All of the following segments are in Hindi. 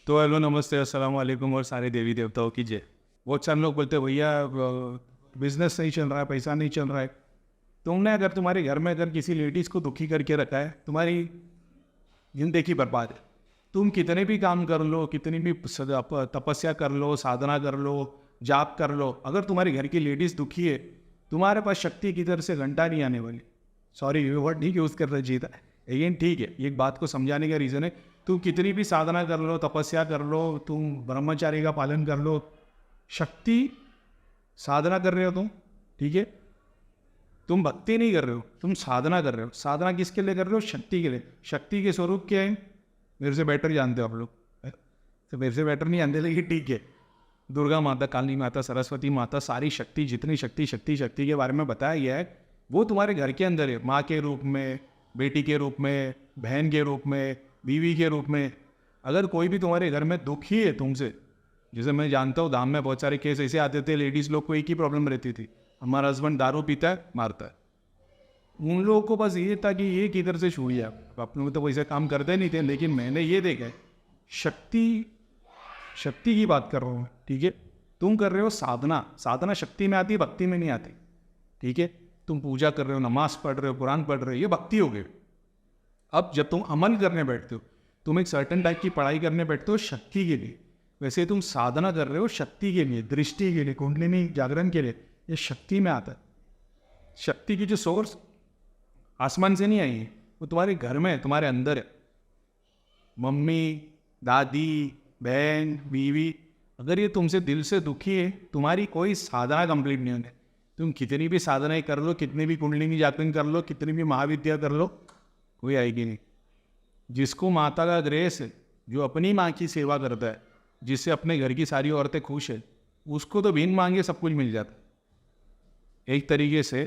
तो हेलो नमस्ते अस्सलाम वालेकुम और सारे देवी देवताओं की जय। बहुत सारे लोग बोलते हैं भैया बिजनेस नहीं चल रहा है, पैसा नहीं चल रहा है। तुमने अगर तुम्हारे घर में अगर किसी लेडीज़ को दुखी करके रखा है, तुम्हारी जिंदगी बर्बाद है। तुम कितने भी काम कर लो, कितनी भी तपस्या कर लो, साधना कर लो, जाप कर लो, अगर तुम्हारे घर की लेडीज़ दुखी है, तुम्हारे पास शक्ति किधर से घंटा नहीं आने वाली। सॉरी ये वर्ड नहीं यूज़ करना चाहिए था, लेकिन ठीक है, एक बात को समझाने का रीज़न है। तुम कितनी भी साधना कर लो, तपस्या कर लो, तुम ब्रह्मचारी का पालन कर लो, शक्ति साधना कर रहे हो तुम, ठीक है। तुम भक्ति नहीं कर रहे हो, तुम साधना कर रहे हो। साधना किसके लिए कर रहे हो? शक्ति के लिए। शक्ति के स्वरूप क्या है? मेरे से बेटर जानते हो आप लोग, तो मेरे से बेटर नहीं जानते, लेकिन ठीक है। दुर्गा माता, काली माता, सरस्वती माता, सारी शक्ति, जितनी शक्ति शक्ति शक्ति के बारे में बताया गया है, वो तुम्हारे घर के अंदर है। माँ के रूप में, बेटी के रूप में, बहन के रूप में, बीवी के रूप में। अगर कोई भी तुम्हारे घर में दुखी है तुमसे, जैसे मैं जानता हूँ धाम में बहुत सारे केस ऐसे आते थे, लेडीज़ लोग को एक ही प्रॉब्लम रहती थी, हमारा हस्बैंड दारू पीता है, मारता है। उन लोगों को बस ये था कि ये किधर से छूई है। अपने में तो वैसे काम करते नहीं थे, लेकिन मैंने ये देखा है, शक्ति शक्ति की बात कर रहा हूँ, ठीक है। तुम कर रहे हो साधना, साधना शक्ति में आती है, भक्ति में नहीं आती, ठीक है। तुम पूजा कर रहे हो, नमाज पढ़ रहे हो, कुरान पढ़ रहे हो, ये भक्ति हो गई। अब जब तुम अमल करने बैठते हो, तुम एक सर्टन टाइप की पढ़ाई करने बैठते हो शक्ति के लिए, वैसे तुम साधना कर रहे हो शक्ति के लिए, दृष्टि के लिए, कुंडलिनी जागरण के लिए। ये शक्ति में आता है। शक्ति की जो सोर्स आसमान से नहीं आई है, वो तुम्हारे घर में है, तुम्हारे अंदर है। मम्मी, दादी, बहन, बीवी, अगर ये तुमसे दिल से दुखी है, तुम्हारी कोई साधना कंप्लीट नहीं होने। तुम कितनी भी साधनाएं कर लो, कितनी भी कुंडलिनी जागरण कर लो, कितनी भी महाविद्या कर लो, कोई आएगी नहीं। जिसको माता का ग्रेस है, जो अपनी माँ की सेवा करता है, जिससे अपने घर की सारी औरतें खुश है, उसको तो बिन मांगे सब कुछ मिल जाता है। एक तरीके से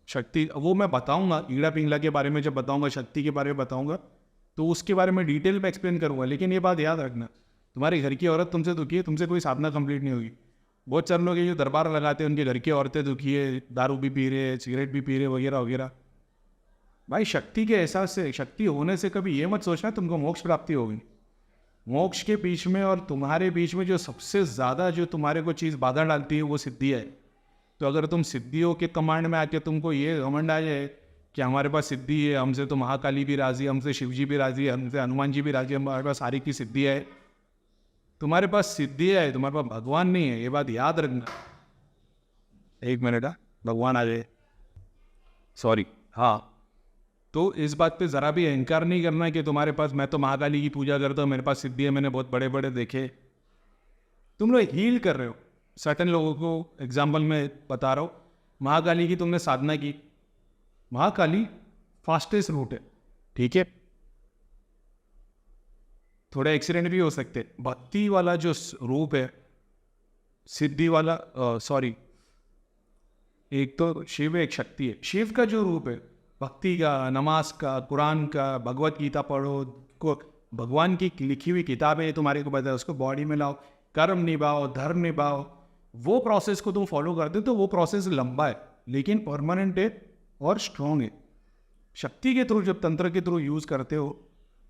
शक्ति, वो मैं बताऊंगा ईड़ा पिंगला के बारे में, जब बताऊंगा शक्ति के बारे में बताऊंगा, तो उसके बारे में डिटेल में एक्सप्लेन करूंगा। लेकिन ये बात याद रखना, तुम्हारे घर की औरत तुमसे दुखी है, तुमसे कोई साधना कंप्लीट नहीं होगी। बहुत सारे लोग ये जो दरबार लगाते हैं, उनके घर की औरतें दुखी है, दारू भी पी रहे, सिगरेट भी पी रहे, वगैरह वगैरह। भाई शक्ति के एहसास से, शक्ति होने से कभी ये मत सोचना तुमको मोक्ष प्राप्ति होगी। मोक्ष के बीच में और तुम्हारे बीच में जो सबसे ज़्यादा जो तुम्हारे को चीज़ बाधा डालती है, वो सिद्धि है। तो अगर तुम सिद्धियों के कमांड में आके तुमको ये घमंड आ जाए कि हमारे पास सिद्धि है, हमसे तो महाकाली भी राजी, हमसे शिवजी भी राजी, हमसे हनुमान जी भी राजी, हमारे पास सारी की सिद्धि है। तुम्हारे पास सिद्धि है, तुम्हारे पास भगवान नहीं है, ये बात याद रखना। एक मिनट, भगवान आ जाए, सॉरी, हाँ। तो इस बात पे ज़रा भी अहंकार नहीं करना है कि तुम्हारे पास, मैं तो महाकाली की पूजा करता हूँ, मेरे पास सिद्धि है, मैंने बहुत बड़े बड़े देखे। तुम लोग हील कर रहे हो सर्टेन लोगों को। एग्जाम्पल में बता रहा हूँ, महाकाली की तुमने साधना की, महाकाली फास्टेस्ट रूट है, ठीक है। थोड़े एक्सीडेंट भी हो सकते। भक्ति वाला जो रूप है, सिद्धि वाला, सॉरी, एक तो शिव है, एक शक्ति है। शिव का जो रूप है भक्ति का, नमाज का, कुरान का, भगवत गीता पढ़ो, को भगवान की लिखी हुई किताबें तुम्हारे को बताए, उसको बॉडी में लाओ, कर्म निभाओ, धर्म निभाओ। वो प्रोसेस को तुम फॉलो करते हो, तो वो प्रोसेस लंबा है लेकिन परमानेंट है और स्ट्रॉन्ग है। शक्ति के थ्रू, जब तंत्र के थ्रू यूज़ करते हो,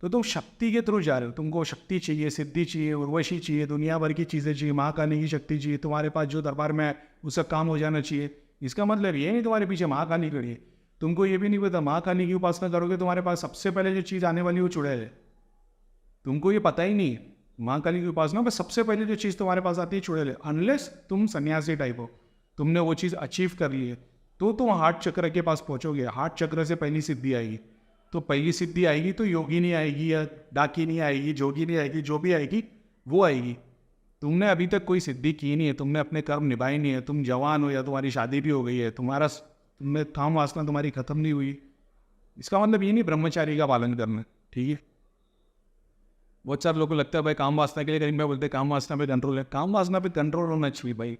तो तुम शक्ति के थ्रू जा रहे हो। तुमको शक्ति चाहिए, सिद्धि चाहिए, उर्वशी चाहिए, दुनिया भर की चीज़ें चाहिए, महाकाली की शक्ति चाहिए। तुम्हारे पास जो दरबार में है उसका काम हो जाना चाहिए। इसका मतलब ये नहीं तुम्हारे पीछे महाकाली खड़ी है। तुमको ये भी नहीं पता महाकाली की उपासना करोगे, तुम्हारे पास सबसे पहले जो चीज़ आने वाली है वो चुड़ैल है। तुमको ये पता ही नहीं है। महाकाली की उपासना में सबसे पहले जो चीज़ तुम्हारे पास आती है चुड़ैल है। अनलेस तुम सन्यासी टाइप हो, तुमने वो चीज़ अचीव कर ली है, तो तुम हार्ट चक्र के पास पहुंचोगे। हार्ट चक्र से पहली सिद्धि आएगी। तो पहली सिद्धि आएगी तो योगिनी आएगी, या डाकिनी आएगी, जोगिनी आएगी, जो भी आएगी वो आएगी। तुमने अभी तक कोई सिद्धि की नहीं है, तुमने अपने कर्म निभाए नहीं है, तुम जवान हो या तुम्हारी शादी भी हो गई है, तुम्हें काम वासना तुम्हारी खत्म नहीं हुई, इसका मतलब ये नहीं ब्रह्मचारी का पालन करना, ठीक है। बहुत सारे लोगों को लगता है भाई काम वासना के लिए कहीं, मैं बोलते काम वासना पे कंट्रोल है। काम वासना पे कंट्रोल होना चाहिए भाई।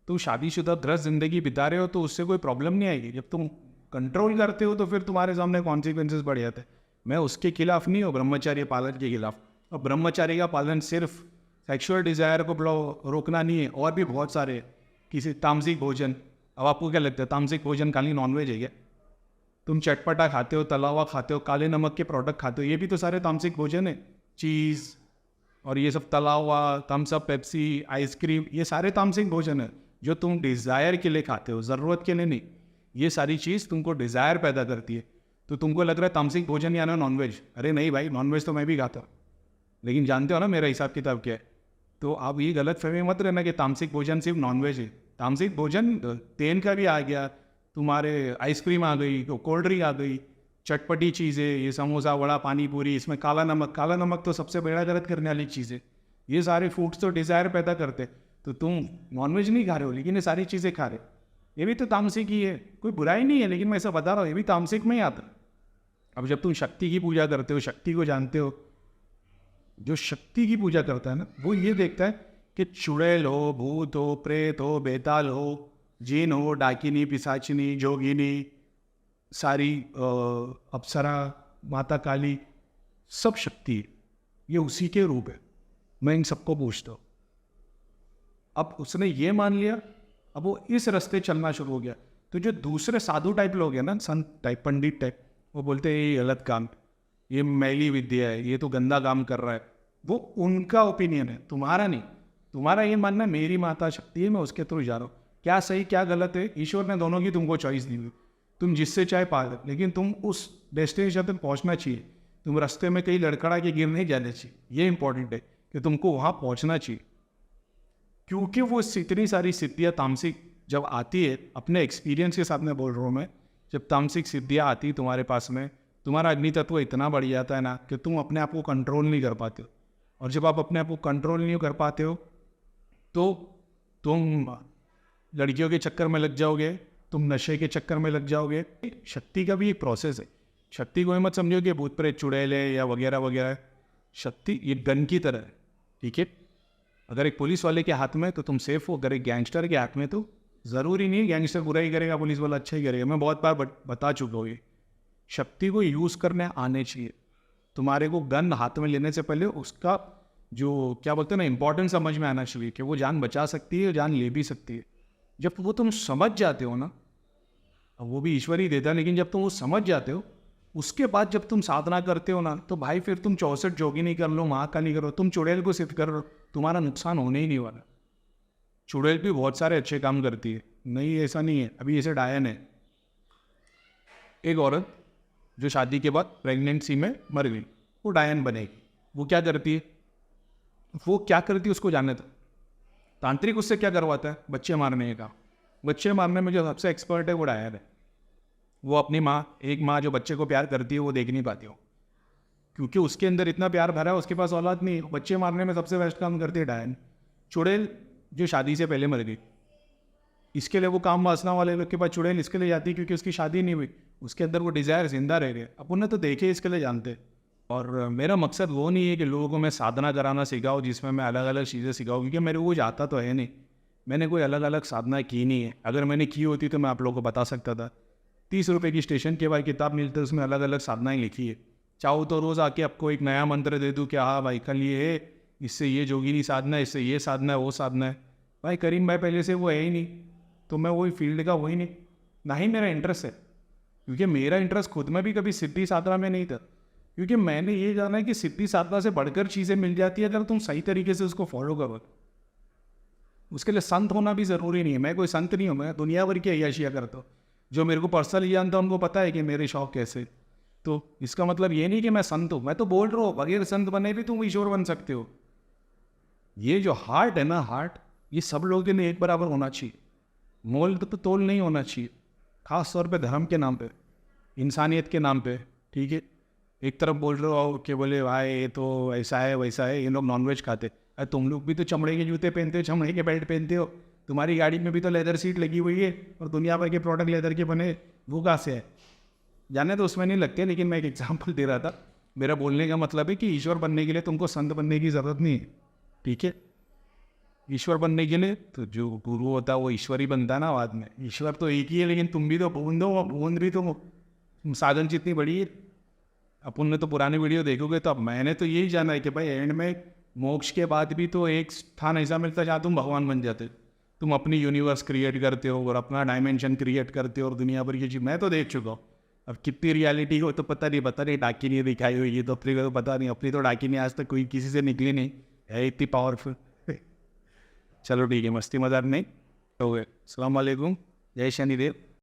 तुम शादीशुदा गृहस्थ जिंदगी बिता रहे हो तो उससे कोई प्रॉब्लम नहीं आएगी। जब तुम कंट्रोल करते हो तो फिर तुम्हारे सामने कॉन्सिक्वेंसेस बढ़ जाते हैं। मैं उसके खिलाफ नहीं हूँ, ब्रह्मचार्य पालन के खिलाफ। और ब्रह्मचार्य का पालन सिर्फ सेक्सुअल डिज़ायर को रोकना नहीं है, और भी बहुत सारे, किसी तामसिक भोजन। अब आपको क्या लगता है तामसिक भोजन खाली नॉनवेज है क्या? तुम चटपटा खाते हो, तला हुआ खाते हो, काले नमक के प्रोडक्ट खाते हो, ये भी तो सारे तामसिक भोजन है। चीज़ और ये सब तला हुआ, थम्स अप, पेप्सी, आइसक्रीम, ये सारे तामसिक भोजन है जो तुम डिज़ायर के लिए खाते हो, ज़रूरत के लिए नहीं। ये सारी चीज़ तुमको डिज़ायर पैदा करती है। तो तुमको लग रहा है तामसिक भोजन यानी नॉनवेज। अरे नहीं भाई, नॉनवेज तो मैं भी खाता हूँ, लेकिन जानते हो ना मेरा हिसाब किताब क्या है। तो आप ये गलत फहमी मत रहना कि तामसिक भोजन सिर्फ नॉनवेज है। तामसिक भोजन तेल का भी आ गया, तुम्हारे आइसक्रीम आ गई, तो कोल्ड ड्रिंक आ गई, चटपटी चीज़ें, ये समोसा, वड़ा, पानी पूरी, इसमें काला नमक। काला नमक तो सबसे बड़ा गलत करने वाली चीज़ है। ये सारे फूड्स तो डिज़ायर पैदा करते। तो तुम नॉनवेज नहीं खा रहे हो, लेकिन ये सारी चीज़ें खा रहे, ये भी तो तामसिक ही है। कोई बुराई नहीं है, लेकिन मैं ऐसा बता रहा हूँ, ये भी तामसिक में ही आता। अब जब तुम शक्ति की पूजा करते हो, शक्ति को जानते हो, जो शक्ति की पूजा करता है ना, वो ये देखता है कि चुड़ैल हो, भूत हो, प्रेत हो, बेताल हो, जीन हो, डाकिनी, पिशाचिनी, जोगिनी, सारी अप्सरा, माता काली, सब शक्ति है, ये उसी के रूप है। मैं इन सबको पूछता हूँ। अब उसने ये मान लिया, अब वो इस रास्ते चलना शुरू हो गया। तो जो दूसरे साधु टाइप लोग हैं ना, संत टाइप, पंडित टाइप, वो बोलते हैं ये गलत काम, ये मैली विद्या है, ये तो गंदा काम कर रहा है। वो उनका ओपिनियन है, तुम्हारा नहीं। तुम्हारा ये मानना है मेरी माता शक्ति है, मैं उसके थ्रू जा रहा हूँ। क्या सही क्या गलत है, ईश्वर ने दोनों की तुमको चॉइस दी हुई। तुम जिससे चाहे पा लो, लेकिन तुम उस डेस्टिनेशन तक पहुँचना चाहिए। तुम रास्ते में कहीं लड़खड़ा के गिर नहीं जाना चाहिए। ये इंपॉर्टेंट है कि तुमको वहाँ पहुँचना चाहिए, क्योंकि वो इतनी सारी सिद्धियाँ तामसिक जब आती है, अपने एक्सपीरियंस के साथ में बोल रहा हूँ मैं, जब तामसिक सिद्धियाँ आती तुम्हारे पास में, तुम्हारा अग्नि तत्व इतना बढ़ जाता है ना कि तुम अपने आप को कंट्रोल नहीं कर पाते हो। और जब आप अपने आप को कंट्रोल नहीं कर पाते हो तो तुम लड़कियों के चक्कर में लग जाओगे, तुम नशे के चक्कर में लग जाओगे। शक्ति का भी एक प्रोसेस है। शक्ति को मत समझो कि भूत प्रेत चुड़ैल है या वगैरह वगैरह। शक्ति ये गन की तरह है, ठीक है। अगर एक पुलिस वाले के हाथ में तो तुम सेफ हो, अगर एक गैंगस्टर के हाथ में तो ज़रूरी नहीं है गैंगस्टर बुरा ही करेगा, पुलिस वाला अच्छा ही करेगा। मैं बहुत बार बता चुका हूँ ये। शक्ति को यूज़ करने आने चाहिए। तुम्हारे को गन हाथ में लेने से पहले उसका जो क्या बोलते हैं ना, इंपॉर्टेंस समझ में आना चाहिए कि वो जान बचा सकती है, जान ले भी सकती है। जब वो तुम समझ जाते हो ना, अब वो भी ईश्वर ही देता है, लेकिन जब तुम वो समझ जाते हो, उसके बाद जब तुम साधना करते हो ना, तो भाई फिर तुम 64 जोगिनी कर लो, महाकाली करो, तुम चुड़ैल को सिद्ध कर लो, तुम्हारा नुकसान होने ही नहीं वाला। चुड़ैल भी बहुत सारे अच्छे काम करती है, नहीं ऐसा नहीं है। अभी जैसे डायन है, एक औरत जो शादी के बाद प्रेगनेंसी में मर गई, वो डायन बनेगी। वो क्या करती है, वो क्या करती है उसको जानने दो। तांत्रिक उससे क्या करवाता है, बच्चे मारने का। बच्चे मारने में जो सबसे एक्सपर्ट है वो डायन है। वो अपनी माँ, एक माँ जो बच्चे को प्यार करती है, वो देख नहीं पाती हो, क्योंकि उसके अंदर इतना प्यार भरा है, उसके पास औलाद नहीं है। बच्चे मारने में सबसे बेस्ट काम करती है डायन। चुड़ैल जो शादी से पहले मर गई, इसके लिए वो काम वासना वाले लोग के पास चुड़ैल इसके लिए जाती है क्योंकि उसकी शादी नहीं हुई, उसके अंदर वो डिज़ायर जिंदा रह गए। अपन ने तो देखे, इसके लिए जानते। और मेरा मकसद वो नहीं है कि लोगों को मैं साधना कराना सिखाऊँ जिसमें मैं अलग अलग चीज़ें सिखाऊँ, क्योंकि मेरे को वो जाता तो है नहीं। मैंने कोई अलग अलग साधना की नहीं है। अगर मैंने की होती तो मैं आप लोगों को बता सकता था। 30 रुपये की स्टेशन के बाद किताब मिलती है, उसमें अलग अलग साधनाएँ लिखी है। चाहो तो रोज़ आके आपको एक नया मंत्र दे दूँ कि हाँ भाई कल ये है, इससे ये जोगिनी साधना है, इससे ये साधना है, वो साधना है। भाई करीम भाई पहले से वो है ही नहीं, तो मैं वही फील्ड का वही नहीं, ना ही मेरा इंटरेस्ट है। क्योंकि मेरा इंटरेस्ट खुद में भी कभी सिद्धि साधना में नहीं था, क्योंकि मैंने ये जाना है कि सिद्धि साधना से बढ़कर चीज़ें मिल जाती है अगर तुम सही तरीके से उसको फॉलो करो। उसके लिए संत होना भी ज़रूरी नहीं है। मैं कोई संत नहीं हूँ, मैं दुनिया भर की अय्याशियाँ करता हूँ। जो मेरे को पर्सनली जानता है उनको पता है कि मेरे शौक कैसे। तो इसका मतलब ये नहीं कि मैं संत हूँ। मैं तो बोल रहा हूँ बगैर संत बने भी तुम ईश्वर बन सकते हो। ये जो हार्ट है ना, हार्ट, ये सब लोगों के लिए एक बराबर होना चाहिए। मोल तो तोल नहीं होना चाहिए, खास तौर पे धर्म के नाम पे, इंसानियत के नाम पे, ठीक है। एक तरफ बोल रहे हो कि बोले भाई ये तो ऐसा है वैसा है, ये लोग नॉनवेज खाते। अरे तुम लोग भी तो चमड़े के जूते पहनते हो, चमड़े के बेल्ट पहनते हो, तुम्हारी गाड़ी में भी तो लेदर सीट लगी हुई है, और दुनिया भर के प्रोडक्ट लेदर के बने, वो कहाँ से है जाने तो उसमें नहीं लगते। लेकिन मैं एक एग्जाम्पल दे रहा था। मेरा बोलने का मतलब है कि ईश्वर बनने के लिए तुमको संत बनने की ज़रूरत नहीं है, ठीक है। ईश्वर बनने के लिए तो जो गुरु होता है वो ईश्वर ही बनता है ना बाद में। ईश्वर तो एक ही है, लेकिन तुम भी तो बूंद हो, बूंद भी तो साधन जितनी बड़ी है। अपन ने तो पुरानी वीडियो देखोगे तो अब मैंने तो यही जाना है कि भाई एंड में मोक्ष के बाद भी तो एक स्थान ऐसा मिलता है जहाँ तुम भगवान बन जाते। तुम अपनी यूनिवर्स क्रिएट करते हो और अपना डायमेंशन क्रिएट करते हो और दुनिया भर की चीज़ मैं तो देख चुका हूँ। अब कितनी रियलिटी हो तो पता नहीं डाकिनी दिखाई हुई है तो अपनी को तो पता नहीं, अपनी तो डाकिनी आज तक कोई किसी से निकली नहीं है इतनी पावरफुल। चलो ठीक है, मस्ती मजाक नहीं हो गए। अस्सलाम वालेकुम, जय शनिदेव।